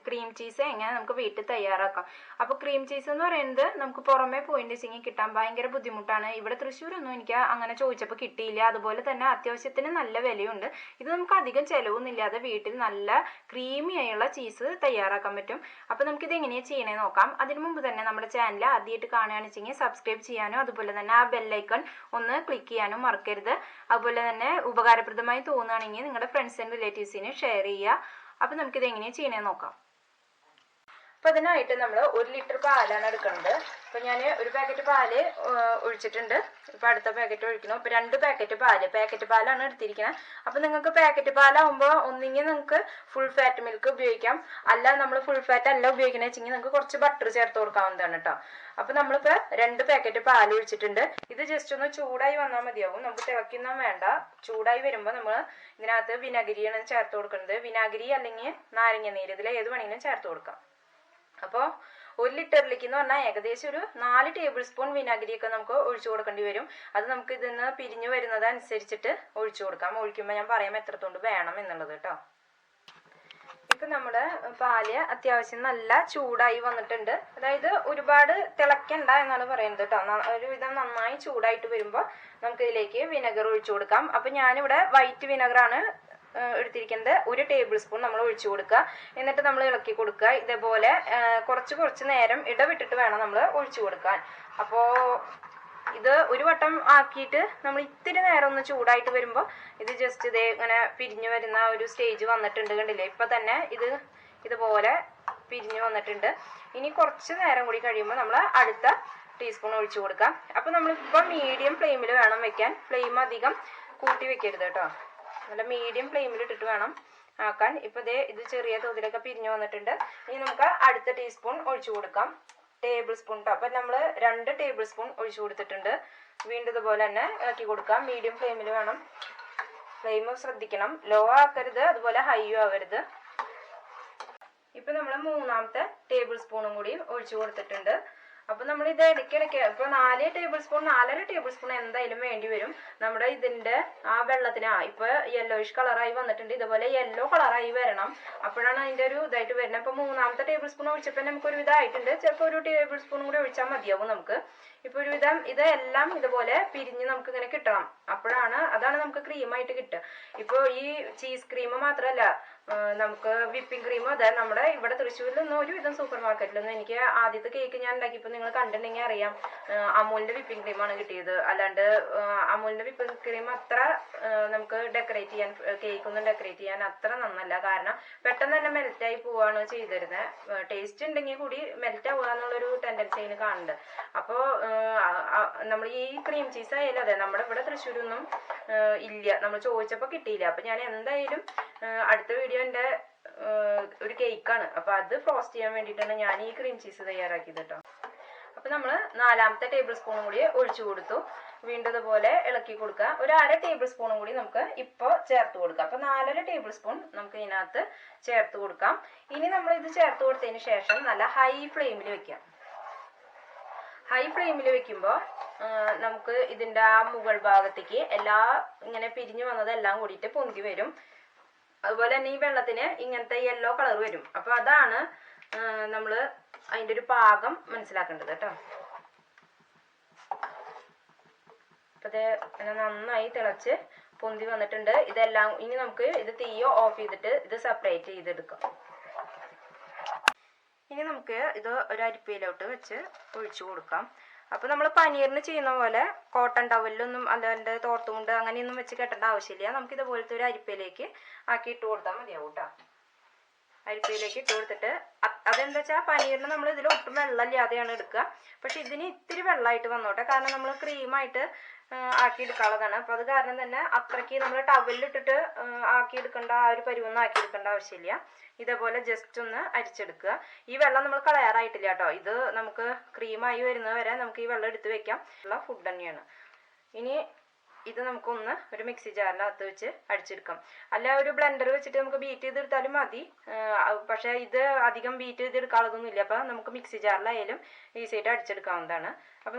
Cream cheese എങ്ങനെ നമുക്ക് വീട്ടിൽ തയ്യാറാക്കാം. അപ്പോൾ ക്രീം ചീസ് എന്ന് പറയുന്നത് നമുക്ക് പുറമെ പോയിന്റ് വെച്ചെങ്കിൽ കിട്ടാൻ ഭയങ്കര ബുദ്ധിമുട്ടാണ്. ഇവിടെ തൃശ്ശൂരൊന്നും എനിക്ക് അങ്ങനെ ചോദിച്ചപ്പോൾ കിട്ടിയില്ല. അതുപോലെ തന്നെ അത്യാവശ്യത്തിന് നല്ല വിലയുണ്ട്. ഇത് നമുക്ക് അധികം ചിലവൊന്നുമില്ലാതെ വീട്ടിൽ നല്ല ക്രീമി ആയുള്ള ചീസ് തയ്യാറാക്കാൻ പറ്റും. അപ്പോൾ നമുക്കിത് എങ്ങനെയാണ് ചെയ്യണേ നോക്കാം. അതിനു മുമ്പ് തന്നെ നമ്മുടെ ചാനൽ ആദ്യമായിട്ട് കാണുകയാണെന്ന് വെച്ചെങ്കിൽ സബ്സ്ക്രൈബ് ചെയ്യാനും അതുപോലെ തന്നെ ആ ബെല്ലൈക്കൺ ഒന്ന് ക്ലിക്ക് ചെയ്യാനും മറക്കരുത്. അതുപോലെ തന്നെ ഉപകാരപ്രദമായി തോന്നുകയാണെങ്കിൽ നിങ്ങളുടെ ഫ്രണ്ട്സ് ആൻഡ് റിലേറ്റീവ്സിന് ഷെയർ ചെയ്യുക. അപ്പം നമുക്കിത് എങ്ങനെയാണ് ചെയ്യണേ നോക്കാം. അപ്പോൾ അതിനായിട്ട് നമ്മൾ 1 ലിറ്റർ പാലാണ് എടുക്കുന്നത്. അപ്പോൾ ഞാൻ ഒരു പാക്കറ്റ് പാല് ഒഴിച്ചിട്ടുണ്ട്. ഇപ്പോൾ അടുത്ത പാക്കറ്റ് ഒഴിക്കണം. ഇപ്പോൾ 2 പാക്കറ്റ് പാലാണ് എടുത്തിരിക്കുന്നത്. അപ്പോൾ നിങ്ങൾക്ക് പാക്കറ്റ് പാലാകുമ്പോൾ ഒന്നെങ്കിൽ നിങ്ങൾക്ക് ഫുൾ ഫാറ്റ് മിൽക്ക് ഉപയോഗിക്കാം. അല്ല നമ്മൾ ഫുൾ ഫാറ്റ് അല്ല ഉപയോഗിക്കണമെന്ന് വെച്ചെങ്കിൽ നിങ്ങൾക്ക് കുറച്ച് ബട്ടർ ചേർത്ത് കൊടുക്കാവുന്നതാണ് കേട്ടോ. അപ്പോൾ നമ്മളിപ്പോൾ 2 പാക്കറ്റ് പാൽ ഒഴിച്ചിട്ടുണ്ട്. ഇത് ജസ്റ്റ് ഒന്ന് ചൂടായി വന്നാൽ മതിയാവും. നമുക്ക് തിളയ്ക്കൊന്നും വേണ്ട. ചൂടായി വരുമ്പോൾ നമ്മൾ ഇതിനകത്ത് വിനാഗിരിയാണ് ചേർത്ത് കൊടുക്കുന്നത്. വിനാഗിരി അല്ലെങ്കിൽ നാരങ്ങ നീര്, ഇതിൽ ഏത് വേണമെങ്കിലും ചേർത്ത് കൊടുക്കാം. അപ്പോൾ 1 ലിറ്ററിലേക്ക് എന്ന് പറഞ്ഞാൽ ഏകദേശം ഒരു 4 ടേബിൾ സ്പൂൺ വിനാഗിരിയൊക്കെ നമുക്ക് ഒഴിച്ചു കൊടുക്കേണ്ടി വരും. അത് നമുക്ക് ഇതിന്ന് പിരിഞ്ഞു വരുന്നത് അനുസരിച്ചിട്ട് ഒഴിച്ചു കൊടുക്കാം. ഒഴിക്കുമ്പോൾ ഞാൻ പറയാം എത്രത്തോണ്ട് വേണം എന്നുള്ളത് കേട്ടോ. ഇപ്പം നമ്മുടെ പാല് അത്യാവശ്യം നല്ല ചൂടായി വന്നിട്ടുണ്ട്. അതായത് ഒരുപാട് തിളക്കണ്ട എന്നാണ് പറയുന്നത് കേട്ടോ. ഒരുവിധം നന്നായി ചൂടായിട്ട് വരുമ്പോൾ നമുക്കിതിലേക്ക് വിനെഗർ ഒഴിച്ചു കൊടുക്കാം. അപ്പം ഞാനിവിടെ വൈറ്റ് വിനെഗറാണ് എടുത്തിരിക്കുന്നത്. 1 ടേബിൾ സ്പൂൺ നമ്മൾ ഒഴിച്ചു കൊടുക്കുക. എന്നിട്ട് നമ്മൾ ഇളക്കി കൊടുക്കുക. ഇതേപോലെ കുറച്ച് നേരം ഇടവിട്ടിട്ട് വേണം നമ്മൾ ഒഴിച്ചു കൊടുക്കാൻ. അപ്പോൾ ഇത് ഒരു വട്ടം ആക്കിയിട്ട് നമ്മൾ ഇത്തിരി നേരം ഒന്ന് ചൂടായിട്ട് വരുമ്പോൾ ഇത് ജസ്റ്റ് ഇതേ ഇങ്ങനെ പിരിഞ്ഞു വരുന്ന ഒരു സ്റ്റേജ് വന്നിട്ടുണ്ട്. കണ്ടില്ലേ? ഇപ്പം തന്നെ ഇതുപോലെ പിരിഞ്ഞു വന്നിട്ടുണ്ട്. ഇനി കുറച്ച് നേരം കൂടി കഴിയുമ്പോൾ നമ്മൾ അടുത്ത ടീസ്പൂൺ ഒഴിച്ചു കൊടുക്കാം. അപ്പോൾ നമ്മളിപ്പോൾ മീഡിയം ഫ്ലെയിമിൽ വേണം വെക്കാൻ. ഫ്ലെയിം അധികം കൂട്ടി വെക്കരുത് കേട്ടോ. നല്ല മീഡിയം ഫ്ലെയിമിൽ ഇട്ടിട്ട് വേണം ആക്കാൻ. ഇപ്പോൾ ഇത് ചെറിയ തോതിലൊക്കെ പിരിഞ്ഞു വന്നിട്ടുണ്ട്. ഇനി നമുക്ക് അടുത്ത ടീസ്പൂൺ ഒഴിച്ചു കൊടുക്കാം. ടേബിൾ സ്പൂൺ കേട്ടോ. അപ്പം നമ്മൾ 2 ടേബിൾ സ്പൂൺ ഒഴിച്ചു കൊടുത്തിട്ടുണ്ട്. വീണ്ടും ഇതുപോലെ തന്നെ ഇളക്കി കൊടുക്കാം. മീഡിയം ഫ്ലെയിമിൽ വേണം. ഫ്ലെയിം ശ്രദ്ധിക്കണം, ലോ ആക്കരുത്, അതുപോലെ ഹൈയും ആവരുത്. ഇപ്പം നമ്മൾ 3ാമത്തെ ടേബിൾ സ്പൂണും കൂടി ഒഴിച്ചു കൊടുത്തിട്ടുണ്ട്. അപ്പോൾ നമ്മൾ ഇത് ഇടയ്ക്കിടയ്ക്ക് ഇപ്പോൾ 4 ടേബിൾ സ്പൂൺ 4.5 ടേബിൾ സ്പൂൺ എന്തായാലും വേണ്ടി വരും. നമ്മുടെ ഇതിൻ്റെ ആ വെള്ളത്തിന് ഇപ്പോൾ യെല്ലോയിഷ് കളറായി വന്നിട്ടുണ്ട്. ഇതുപോലെ യെല്ലോ കളറായി വരണം. അപ്പോഴാണ് അതിൻ്റെ ഒരു ഇതായിട്ട് വരുന്നത്. അപ്പോൾ 3ാമത്തെ ടേബിൾ സ്പൂൺ ഒഴിച്ചപ്പോൾ നമുക്കൊരു ഇതായിട്ടുണ്ട്. ചിലപ്പോൾ 1 ടേബിൾ സ്പൂൺ കൂടി ഒഴിച്ചാൽ മതിയാവും നമുക്ക്. ഇപ്പോൾ ഒരുവിധം ഇതെല്ലാം ഇതുപോലെ പിരിഞ്ഞ് നമുക്ക് ഇങ്ങനെ കിട്ടണം. അതാണ് നമുക്ക് ക്രീമായിട്ട് കിട്ടുക. ഇപ്പോൾ ഈ ചീസ് ക്രീം മാത്രമല്ല, നമുക്ക് വിപ്പിംഗ് ക്രീം അതെ നമ്മുടെ ഇവിടെ തൃശ്ശൂരിലൊന്നും ഒരുവിധം സൂപ്പർ മാർക്കറ്റിലൊന്നും എനിക്ക് ആദ്യത്തെ കേക്ക് ഞാൻ ഉണ്ടാക്കിയപ്പോൾ നിങ്ങൾ കണ്ടിട്ടുണ്ടെങ്കിൽ അറിയാം, അമൂലിൻ്റെ വിപ്പിംഗ് ക്രീമാണ് കിട്ടിയത്. അല്ലാണ്ട് അമൂലിൻ്റെ വിപ്പിംഗ് ക്രീം അത്ര നമുക്ക് ഡെക്കറേറ്റ് ചെയ്യാൻ, കേക്കൊന്നും ഡെക്കറേറ്റ് ചെയ്യാൻ അത്ര നന്നല്ല. കാരണം പെട്ടെന്ന് തന്നെ മെൽറ്റായി പോവുകയാണ് ചെയ്തിരുന്നത്. ടേസ്റ്റ് ഉണ്ടെങ്കിൽ കൂടി മെൽറ്റ് ആവുക എന്നുള്ളൊരു ടെൻഡൻസി അതിന് കാണുന്നുണ്ട്. അപ്പോൾ നമ്മൾ ഈ ക്രീം ചീസ് ആയാലും അതെ നമ്മുടെ ഇവിടെ തൃശ്ശൂരൊന്നും ഇല്ല. നമ്മൾ ചോദിച്ചപ്പോൾ കിട്ടിയില്ല. അപ്പം ഞാൻ എന്തായാലും അടുത്ത വീഡിയോ എൻ്റെ ഒരു കേക്കാണ്. അപ്പോൾ അത് ഫ്രോസ്റ്റ് ചെയ്യാൻ വേണ്ടിയിട്ടാണ് ഞാൻ ഈ ക്രീം ചീസ് തയ്യാറാക്കിയത് കേട്ടോ. അപ്പോൾ നമ്മൾ 4ാമത്തെ ടേബിൾ സ്പൂണും കൂടി ഒഴിച്ചു കൊടുത്തു. വീണ്ടും ഇതുപോലെ ഇളക്കി കൊടുക്കുക. ഒരു 1/2 ടേബിൾ സ്പൂണും കൂടി നമുക്ക് ഇപ്പോൾ ചേർത്ത് കൊടുക്കാം. അപ്പോൾ 4.5 ടേബിൾ സ്പൂൺ നമുക്ക് ഇതിനകത്ത് ചേർത്ത് കൊടുക്കാം. ഇനി നമ്മൾ ഇത് ചേർത്ത് കൊടുത്തതിന് ശേഷം നല്ല ഹൈ ഫ്ലെയിമിൽ വെക്കാം. ഹൈ ഫ്ലെയിമിൽ വെക്കുമ്പോൾ നമുക്ക് ഇതിൻ്റെ ആ മുകൾ ഭാഗത്തേക്ക് ഇങ്ങനെ പിരിഞ്ഞു വന്നതെല്ലാം കൂടിയിട്ട് പൊന്തി വരും. അതുപോലെ തന്നെ ഈ വെള്ളത്തിന് ഇങ്ങനത്തെ യെല്ലോ കളർ വരും. അപ്പോൾ അതാണ് നമ്മൾ അതിൻ്റെ ഒരു പാകം മനസ്സിലാക്കേണ്ടത് കേട്ടോ. അപ്പോൾ ഇത് നന്നായി തിളച്ച് പൊന്തി വന്നിട്ടുണ്ട്. ഇതെല്ലാം ഇനി നമുക്ക് ഇത് തീയോ ഓഫ് ചെയ്തിട്ട് ഇത് സെപ്പറേറ്റ് ചെയ്തെടുക്കാം. ഇനി നമുക്ക് ഇത് ഒരു അരിപ്പയിലോട്ട് വെച്ച് ഒഴിച്ചു കൊടുക്കാം. അപ്പോൾ നമ്മൾ പനീറിന് ചെയ്യുന്ന പോലെ കോട്ടൺ ടവലിലൊന്നും അല്ലാണ്ട് തോർത്തുമുണ്ട് അങ്ങനെയൊന്നും വെച്ച് കെട്ടേണ്ട ആവശ്യമില്ല. നമുക്ക് ഇതുപോലത്തെ ഒരു അരിപ്പയിലേക്ക് ആക്കി ഇട്ട് കൊടുത്താൽ മതിയാവും കേട്ടോ. അരിപ്പയിലേക്ക് ഇട്ട് കൊടുത്തിട്ട് അതെന്താ വെച്ചാൽ പനീറിന് നമ്മൾ ഇതിൽ ഒട്ടും വെള്ളമില്ലാതെയാണ് എടുക്കുക. പക്ഷെ ഇതിന് ഇത്തിരി വെള്ളമായിട്ട് വന്നോട്ടെ, കാരണം നമ്മൾ ക്രീമായിട്ട് ആക്കിയെടുക്കാനുള്ളതാണ്. അപ്പോൾ അത് കാരണം തന്നെ അത്രയ്ക്ക് നമ്മൾ ടവലിലിട്ടിട്ട് ആക്കിയെടുക്കേണ്ട ആ ഒരു പരുവൊന്നും ആക്കിയെടുക്കേണ്ട ആവശ്യമില്ല. ഇതേപോലെ ജസ്റ്റ് ഒന്ന് അരിച്ചെടുക്കുക. ഈ വെള്ളം നമ്മൾ കളയാറായിട്ടില്ല കേട്ടോ. ഇത് നമുക്ക് ക്രീമായി വരുന്നത് വരെ നമുക്ക് ഈ വെള്ളം എടുത്ത് വെക്കാം. ഉള്ള ഫുഡ് തന്നെയാണ്. ഇനി ഇത് നമുക്കൊന്ന് ഒരു മിക്സി ജാറിനകത്ത് വെച്ച് അടിച്ചെടുക്കാം. അല്ല ഒരു ബ്ലെൻഡർ വെച്ചിട്ട് നമുക്ക് ബീറ്റ് ചെയ്തെടുത്താലും മതി. പക്ഷേ ഇത് അധികം ബീറ്റ് ചെയ്തെടുക്കാനുള്ളതൊന്നും ഇല്ല. അപ്പോൾ നമുക്ക് മിക്സി ജാറിലായാലും ഈസിയായിട്ട് അടിച്ചെടുക്കാവുന്നതാണ്. അപ്പോൾ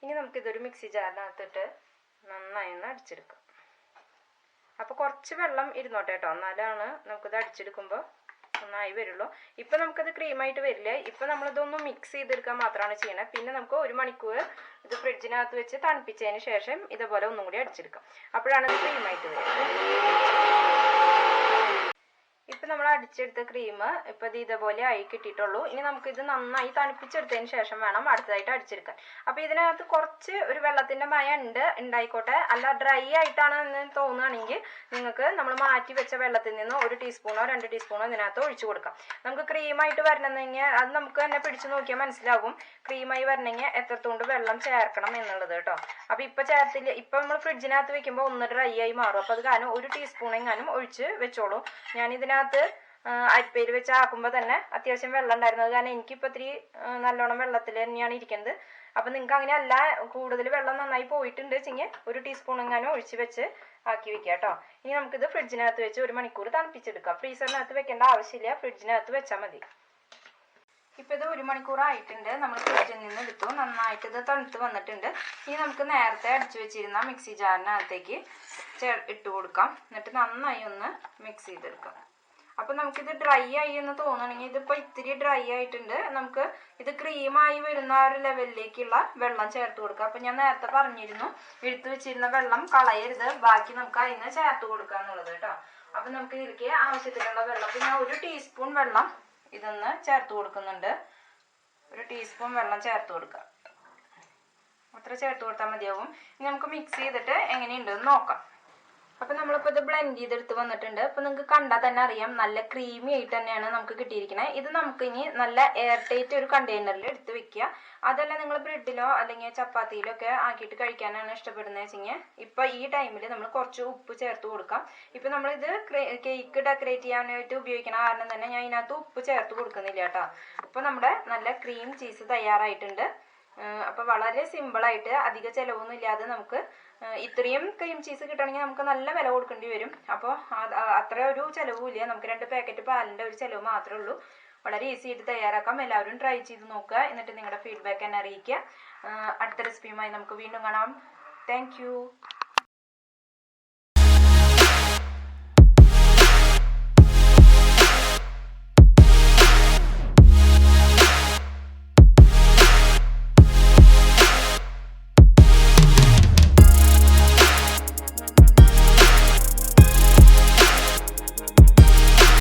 ഇനി നമുക്കിതൊരു മിക്സി ജാറിനകത്തിട്ട് നന്നായി ഒന്ന് അടിച്ചെടുക്കാം. അപ്പോൾ കുറച്ച് വെള്ളം ഇരുന്നോട്ടെ കേട്ടോ, എന്നാലാണ് നമുക്കിത് അടിച്ചെടുക്കുമ്പോൾ നന്നായി വരുള്ളൂ. ഇപ്പം നമുക്കത് ക്രീമായിട്ട് വരില്ല. ഇപ്പം നമ്മളിതൊന്ന് മിക്സ് ചെയ്തെടുക്കാൻ മാത്രമാണ് ചെയ്യണത്. പിന്നെ നമുക്ക് 1 മണിക്കൂർ ഇത് ഫ്രിഡ്ജിനകത്ത് വെച്ച് തണുപ്പിച്ചതിന് ശേഷം ഇതുപോലെ ഒന്നും കൂടി അടിച്ചെടുക്കാം. അപ്പോഴാണ് ഇത് ക്രീമായിട്ട് വരുന്നത്. ഇപ്പം നമ്മൾ അടിച്ചെടുത്ത ക്രീം ഇപ്പം ഇത് ഇതേപോലെ ആയി കിട്ടിയിട്ടുള്ളൂ. ഇനി നമുക്കിത് നന്നായി തണുപ്പിച്ചെടുത്തതിന് ശേഷം വേണം അടുത്തതായിട്ട് അടിച്ചെടുക്കാൻ. അപ്പം ഇതിനകത്ത് കുറച്ച് ഒരു വെള്ളത്തിൻ്റെ മയം ഉണ്ടായിക്കോട്ടെ, അല്ല ഡ്രൈ ആയിട്ടാണെന്ന് തോന്നുകയാണെങ്കിൽ നിങ്ങൾക്ക് നമ്മൾ മാറ്റി വെച്ച വെള്ളത്തിൽ നിന്ന് 1 ടീസ്പൂണോ 2 ടീസ്പൂണോ ഇതിനകത്ത് ഒഴിച്ചു കൊടുക്കാം. നമുക്ക് ക്രീമായിട്ട് വരണമെന്നെങ്കിൽ അത് നമുക്ക് തന്നെ പിടിച്ചു നോക്കിയാൽ മനസ്സിലാകും ക്രീമായി വരണമെങ്കിൽ എത്രത്തോണ്ട് വെള്ളം ചേർക്കണം എന്നുള്ളത് കേട്ടോ. അപ്പം ഇപ്പം ചേർത്തില്ല, ഇപ്പം നമ്മൾ ഫ്രിഡ്ജിനകത്ത് വെക്കുമ്പോൾ ഒന്ന് ഡ്രൈ ആയി മാറും. അപ്പോൾ അത് കാരണം 1 ടീസ്പൂൺ എങ്ങാനും ഒഴിച്ച് വെച്ചോളൂ. ഞാൻ ഇതിനകത്ത് അരിപ്പയിൽ വെച്ച് ആക്കുമ്പോൾ തന്നെ അത്യാവശ്യം വെള്ളം ഉണ്ടായിരുന്നത് കാരണം എനിക്കിപ്പോൾ ഇത്തിരി നല്ലോണം വെള്ളത്തിൽ തന്നെയാണ് ഇരിക്കുന്നത്. അപ്പം നിങ്ങൾക്ക് അങ്ങനെ അല്ല, കൂടുതൽ വെള്ളം നന്നായി പോയിട്ടുണ്ട് വെച്ചെങ്കിൽ 1 ടീസ്പൂൺ എങ്ങാനും ഒഴിച്ച് വെച്ച് ആക്കി വെക്കുക കേട്ടോ. ഇനി നമുക്കിത് ഫ്രിഡ്ജിനകത്ത് വെച്ച് 1 മണിക്കൂർ തണുപ്പിച്ചെടുക്കാം. ഫ്രീസറിനകത്ത് വെക്കേണ്ട ആവശ്യമില്ല, ഫ്രിഡ്ജിനകത്ത് വെച്ചാൽ മതി. ഇപ്പം ഇത് 1 മണിക്കൂർ ആയിട്ടുണ്ട്. നമ്മൾ ഫ്രിഡ്ജിൽ നിന്ന് എടുത്തു, നന്നായിട്ട് ഇത് തണുത്ത് വന്നിട്ടുണ്ട്. ഇനി നമുക്ക് നേരത്തെ അടിച്ചു വെച്ചിരുന്ന മിക്സി ജാറിനകത്തേക്ക് ഇട്ട് കൊടുക്കാം. എന്നിട്ട് നന്നായി ഒന്ന് മിക്സ് ചെയ്തെടുക്കാം. അപ്പം നമുക്കിത് ഡ്രൈ ആയി എന്ന് തോന്നണമെങ്കിൽ ഇതിപ്പോൾ ഇത്തിരി ഡ്രൈ ആയിട്ടുണ്ട്. നമുക്ക് ഇത് ക്രീമായി വരുന്ന ആ ഒരു ലെവലിലേക്കുള്ള വെള്ളം ചേർത്ത് കൊടുക്കുക. അപ്പം ഞാൻ നേരത്തെ പറഞ്ഞിരുന്നു എടുത്തു വെച്ചിരുന്ന വെള്ളം കളയരുത്, ബാക്കി നമുക്ക് അതിന് ചേർത്ത് കൊടുക്കുക എന്നുള്ളത് കേട്ടോ. അപ്പം നമുക്ക് ഇതിലേക്ക് ആവശ്യത്തിനുള്ള വെള്ളം, പിന്നെ 1 ടീസ്പൂൺ വെള്ളം ഇതൊന്ന് ചേർത്ത് കൊടുക്കുന്നുണ്ട്. 1 ടീസ്പൂൺ വെള്ളം ചേർത്ത് കൊടുക്കുക. അത്ര ചേർത്ത് കൊടുത്താൽ മതിയാവും. ഇനി നമുക്ക് മിക്സ് ചെയ്തിട്ട് എങ്ങനെയുണ്ടെന്ന് നോക്കാം. അപ്പം നമ്മളിപ്പോൾ ഇത് ബ്ലെൻഡ് ചെയ്തെടുത്ത് വന്നിട്ടുണ്ട്. അപ്പം നിങ്ങൾക്ക് കണ്ടാൽ തന്നെ അറിയാം നല്ല ക്രീമി ആയിട്ട് തന്നെയാണ് നമുക്ക് കിട്ടിയിരിക്കുന്നത്. ഇത് നമുക്ക് ഇനി നല്ല എയർ ടൈറ്റ് ഒരു കണ്ടെയ്നറിൽ എടുത്ത് വെക്കുക. അതല്ല നിങ്ങൾ ബ്രെഡിലോ അല്ലെങ്കിൽ ചപ്പാത്തിയിലോ ഒക്കെ ആക്കിയിട്ട് കഴിക്കാനാണ് ഇഷ്ടപ്പെടുന്നത് വെച്ചെങ്കിൽ ഇപ്പം ഈ ടൈമിൽ നമ്മൾ കുറച്ച് ഉപ്പ് ചേർത്ത് കൊടുക്കാം. ഇപ്പം നമ്മളിത് കേക്ക് ഡെക്കറേറ്റ് ചെയ്യാനായിട്ട് ഉപയോഗിക്കണ കാരണം തന്നെ ഞാൻ ഇതിനകത്ത് ഉപ്പ് ചേർത്ത് കൊടുക്കുന്നില്ല കേട്ടോ. അപ്പോൾ നമ്മുടെ നല്ല ക്രീം ചീസ് തയ്യാറായിട്ടുണ്ട്. അപ്പോൾ വളരെ സിമ്പിളായിട്ട് അധിക ചിലവൊന്നും ഇല്ലാതെ നമുക്ക് ഇത്രയും ക്രീം ചീസ് കിട്ടണമെങ്കിൽ നമുക്ക് നല്ല വില കൊടുക്കേണ്ടി വരും. അപ്പോൾ അത്ര ഒരു ചിലവുമില്ല, നമുക്ക് 2 പാക്കറ്റ് പാലിൻ്റെ ഒരു ചിലവ് മാത്രമേ ഉള്ളൂ. വളരെ ഈസി ആയിട്ട് തയ്യാറാക്കാം. എല്ലാവരും ട്രൈ ചെയ്ത് നോക്കുക, എന്നിട്ട് നിങ്ങളുടെ ഫീഡ്ബാക്ക് എന്നെ അറിയിക്കുക. അടുത്ത റെസിപ്പിയുമായി നമുക്ക് വീണ്ടും കാണാം. താങ്ക്